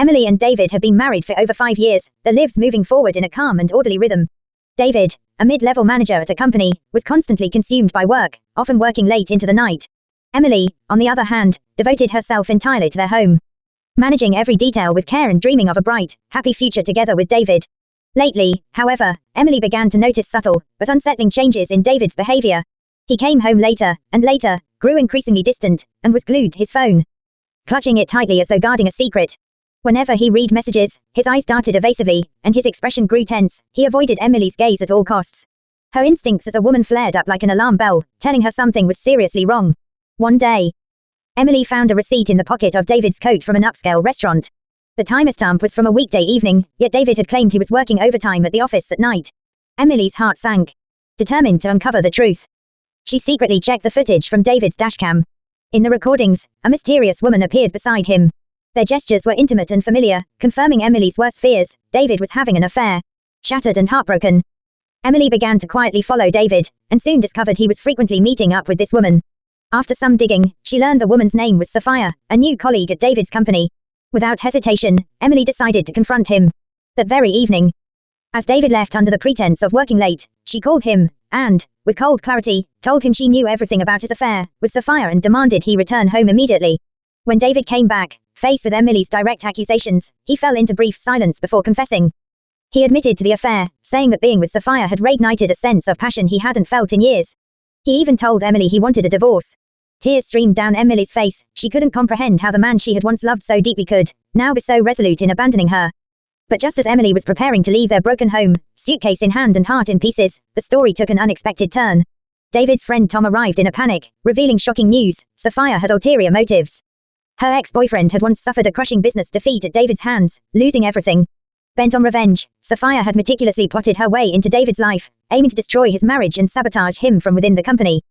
Emily and David had been married for over 5 years, their lives moving forward in a calm and orderly rhythm. David, a mid-level manager at a company, was constantly consumed by work, often working late into the night. Emily, on the other hand, devoted herself entirely to their home, managing every detail with care and dreaming of a bright, happy future together with David. Lately, however, Emily began to notice subtle, but unsettling changes in David's behavior. He came home later, and later, grew increasingly distant, and was glued to his phone, clutching it tightly as though guarding a secret. Whenever he read messages, his eyes darted evasively, and his expression grew tense. He avoided Emily's gaze at all costs. Her instincts as a woman flared up like an alarm bell, telling her something was seriously wrong. One day, Emily found a receipt in the pocket of David's coat from an upscale restaurant. The timestamp was from a weekday evening, yet David had claimed he was working overtime at the office that night. Emily's heart sank. Determined to uncover the truth, she secretly checked the footage from David's dashcam. In the recordings, a mysterious woman appeared beside him. Their gestures were intimate and familiar, confirming Emily's worst fears. David was having an affair. Shattered and heartbroken, Emily began to quietly follow David, and soon discovered he was frequently meeting up with this woman. After some digging, she learned the woman's name was Sophia, a new colleague at David's company. Without hesitation, Emily decided to confront him. That very evening, as David left under the pretense of working late, she called him, and, with cold clarity, told him she knew everything about his affair with Sophia and demanded he return home immediately. When David came back, faced with Emily's direct accusations, he fell into brief silence before confessing. He admitted to the affair, saying that being with Sophia had reignited a sense of passion he hadn't felt in years. He even told Emily he wanted a divorce. Tears streamed down Emily's face. She couldn't comprehend how the man she had once loved so deeply could now be so resolute in abandoning her. But just as Emily was preparing to leave their broken home, suitcase in hand and heart in pieces, the story took an unexpected turn. David's friend Tom arrived in a panic, revealing shocking news. Sophia had ulterior motives. Her ex-boyfriend had once suffered a crushing business defeat at David's hands, losing everything. Bent on revenge, Sophia had meticulously plotted her way into David's life, aiming to destroy his marriage and sabotage him from within the company.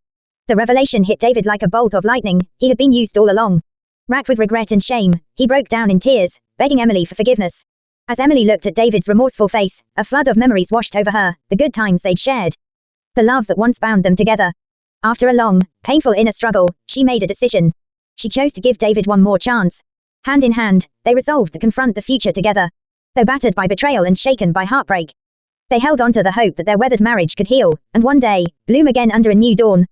The revelation hit David like a bolt of lightning. He had been used all along. Racked with regret and shame, he broke down in tears, begging Emily for forgiveness. As Emily looked at David's remorseful face, a flood of memories washed over her, the good times they'd shared, the love that once bound them together. After a long, painful inner struggle, she made a decision. She chose to give David one more chance. Hand in hand, they resolved to confront the future together. Though battered by betrayal and shaken by heartbreak, they held on to the hope that their weathered marriage could heal, and one day, bloom again under a new dawn.